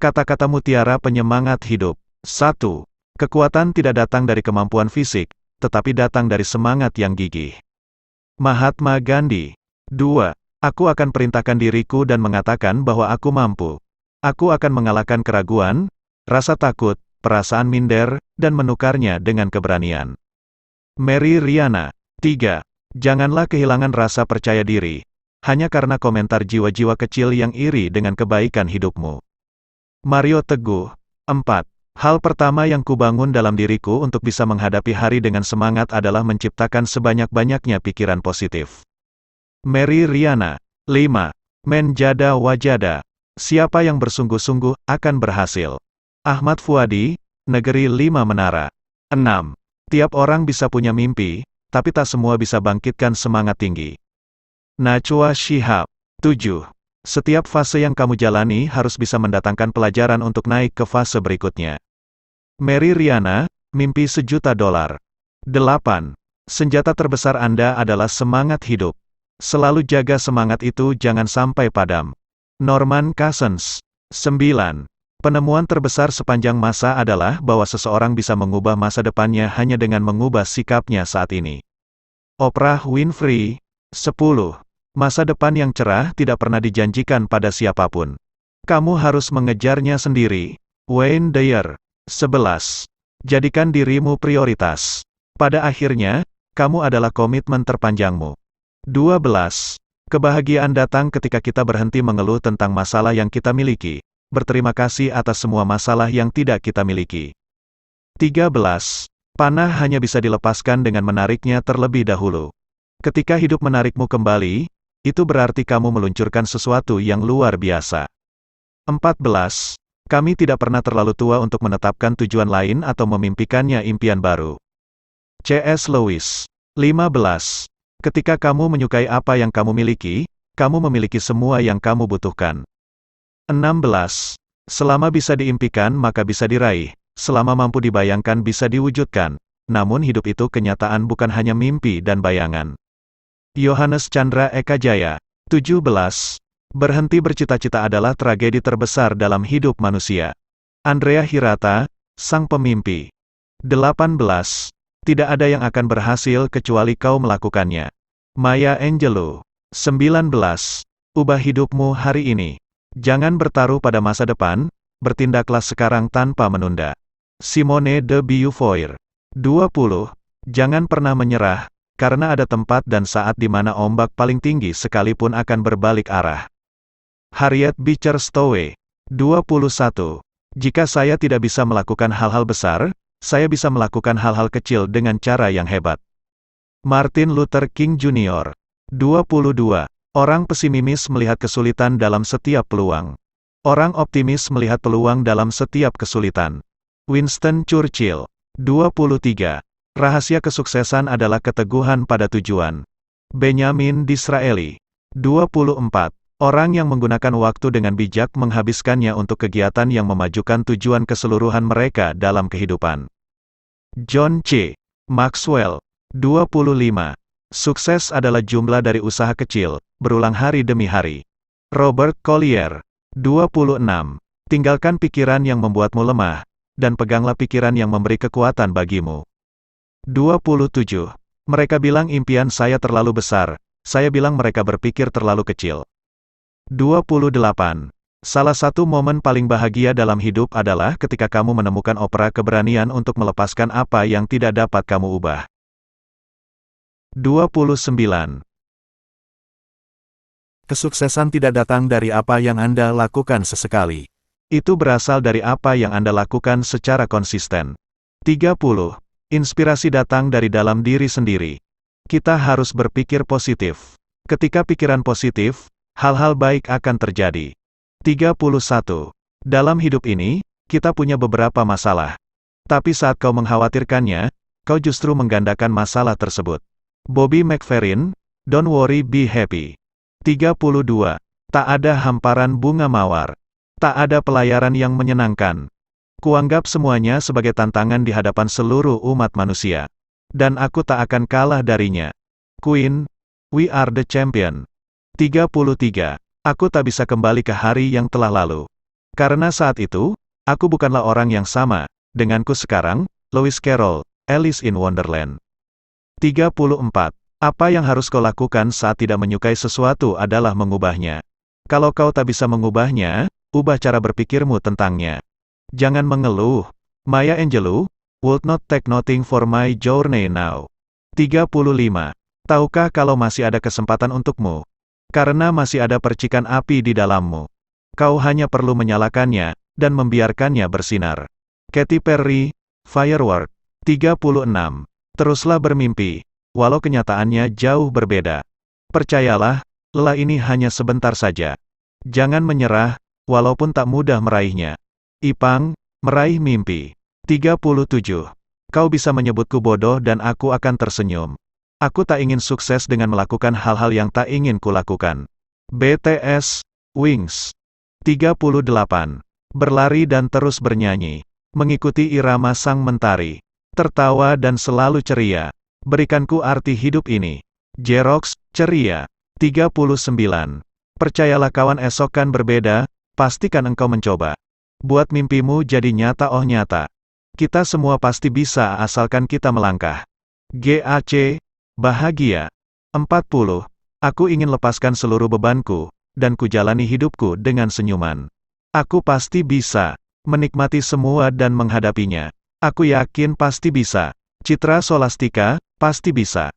Kata-kata mutiara penyemangat hidup. 1. Kekuatan tidak datang dari kemampuan fisik, tetapi datang dari semangat yang gigih. Mahatma Gandhi. 2. Aku akan perintahkan diriku dan mengatakan bahwa aku mampu. Aku akan mengalahkan keraguan, rasa takut, perasaan minder, dan menukarnya dengan keberanian. Mary Riana. 3. Janganlah kehilangan rasa percaya diri, hanya karena komentar jiwa-jiwa kecil yang iri dengan kebaikan hidupmu. Mario Teguh. 4. Hal pertama yang kubangun dalam diriku untuk bisa menghadapi hari dengan semangat adalah menciptakan sebanyak-banyaknya pikiran positif. Mary Riana. 5. Menjada wajada. Siapa yang bersungguh-sungguh, akan berhasil. Ahmad Fuadi, Negeri 5 Menara. 6. Tiap orang bisa punya mimpi, tapi tak semua bisa bangkitkan semangat tinggi. Najwa Shihab. 7. Setiap fase yang kamu jalani harus bisa mendatangkan pelajaran untuk naik ke fase berikutnya. Mary Riana, Mimpi $1.000.000. 8. Senjata terbesar Anda adalah semangat hidup. Selalu jaga semangat itu, jangan sampai padam. Norman Cousins. 9. Penemuan terbesar sepanjang masa adalah bahwa seseorang bisa mengubah masa depannya hanya dengan mengubah sikapnya saat ini. Oprah Winfrey. 10. Masa depan yang cerah tidak pernah dijanjikan pada siapapun. Kamu harus mengejarnya sendiri. Wayne Dyer. 11. Jadikan dirimu prioritas. Pada akhirnya, kamu adalah komitmen terpanjangmu. 12. Kebahagiaan datang ketika kita berhenti mengeluh tentang masalah yang kita miliki. Berterima kasih atas semua masalah yang tidak kita miliki. 13. Panah hanya bisa dilepaskan dengan menariknya terlebih dahulu. Ketika hidup menarikmu kembali, itu berarti kamu meluncurkan sesuatu yang luar biasa. 14. Kami tidak pernah terlalu tua untuk menetapkan tujuan lain atau memimpikannya impian baru. C.S. Lewis. 15. Ketika kamu menyukai apa yang kamu miliki, kamu memiliki semua yang kamu butuhkan. 16. Selama bisa diimpikan maka bisa diraih, selama mampu dibayangkan bisa diwujudkan, namun hidup itu kenyataan bukan hanya mimpi dan bayangan. Yohanes Chandra Eka Jaya. 17. Berhenti bercita-cita adalah tragedi terbesar dalam hidup manusia. Andrea Hirata, Sang Pemimpi. 18. Tidak ada yang akan berhasil kecuali kau melakukannya. Maya Angelou. 19. Ubah hidupmu hari ini. Jangan bertaruh pada masa depan, bertindaklah sekarang tanpa menunda. Simone de Beauvoir. 20. Jangan pernah menyerah, karena ada tempat dan saat di mana ombak paling tinggi sekalipun akan berbalik arah. Harriet Beecher Stowe. 21. Jika saya tidak bisa melakukan hal-hal besar, saya bisa melakukan hal-hal kecil dengan cara yang hebat. Martin Luther King Jr. 22. Orang pesimis melihat kesulitan dalam setiap peluang. Orang optimis melihat peluang dalam setiap kesulitan. Winston Churchill. 23. Rahasia kesuksesan adalah keteguhan pada tujuan. Benjamin Disraeli. 24. Orang yang menggunakan waktu dengan bijak menghabiskannya untuk kegiatan yang memajukan tujuan keseluruhan mereka dalam kehidupan. John C. Maxwell. 25. Sukses adalah jumlah dari usaha kecil, berulang hari demi hari. Robert Collier. 26. Tinggalkan pikiran yang membuatmu lemah, dan peganglah pikiran yang memberi kekuatan bagimu. 27. Mereka bilang impian saya terlalu besar, saya bilang mereka berpikir terlalu kecil. 28. Salah satu momen paling bahagia dalam hidup adalah ketika kamu menemukan opera keberanian untuk melepaskan apa yang tidak dapat kamu ubah. 29. Kesuksesan tidak datang dari apa yang Anda lakukan sesekali. Itu berasal dari apa yang Anda lakukan secara konsisten. 30. Inspirasi datang dari dalam diri sendiri. Kita harus berpikir positif. Ketika pikiran positif, hal-hal baik akan terjadi. 31. Dalam hidup ini, kita punya beberapa masalah. Tapi saat kau mengkhawatirkannya, kau justru menggandakan masalah tersebut. Bobby McFerrin, Don't Worry Be Happy. 32. Tak ada hamparan bunga mawar. Tak ada pelayaran yang menyenangkan. Kuanggap semuanya sebagai tantangan di hadapan seluruh umat manusia. Dan aku tak akan kalah darinya. Queen, We Are the Champion. 33. Aku tak bisa kembali ke hari yang telah lalu. Karena saat itu, aku bukanlah orang yang sama denganku sekarang, Lewis Carroll, Alice in Wonderland. 34. Apa yang harus kau lakukan saat tidak menyukai sesuatu adalah mengubahnya. Kalau kau tak bisa mengubahnya, ubah cara berpikirmu tentangnya. Jangan mengeluh. Maya Angelou, would not take nothing for my journey now. 35. Tahukah kalau masih ada kesempatan untukmu? Karena masih ada percikan api di dalammu. Kau hanya perlu menyalakannya, dan membiarkannya bersinar. Katy Perry, Firework. 36. Teruslah bermimpi, walau kenyataannya jauh berbeda. Percayalah, lelah ini hanya sebentar saja. Jangan menyerah, walaupun tak mudah meraihnya. Ipang, meraih mimpi. 37. Kau bisa menyebutku bodoh dan aku akan tersenyum. Aku tak ingin sukses dengan melakukan hal-hal yang tak ingin kulakukan. BTS, Wings. 38. Berlari dan terus bernyanyi. Mengikuti irama sang mentari. Tertawa dan selalu ceria. Berikanku arti hidup ini. Jerox, ceria. 39. Percayalah kawan, esok kan berbeda, pastikan engkau mencoba. Buat mimpimu jadi nyata, oh nyata. Kita semua pasti bisa asalkan kita melangkah. GAC, bahagia. 40. Aku ingin lepaskan seluruh bebanku, dan ku jalani hidupku dengan senyuman. Aku pasti bisa menikmati semua dan menghadapinya. Aku yakin pasti bisa. Citra Solastika, pasti bisa.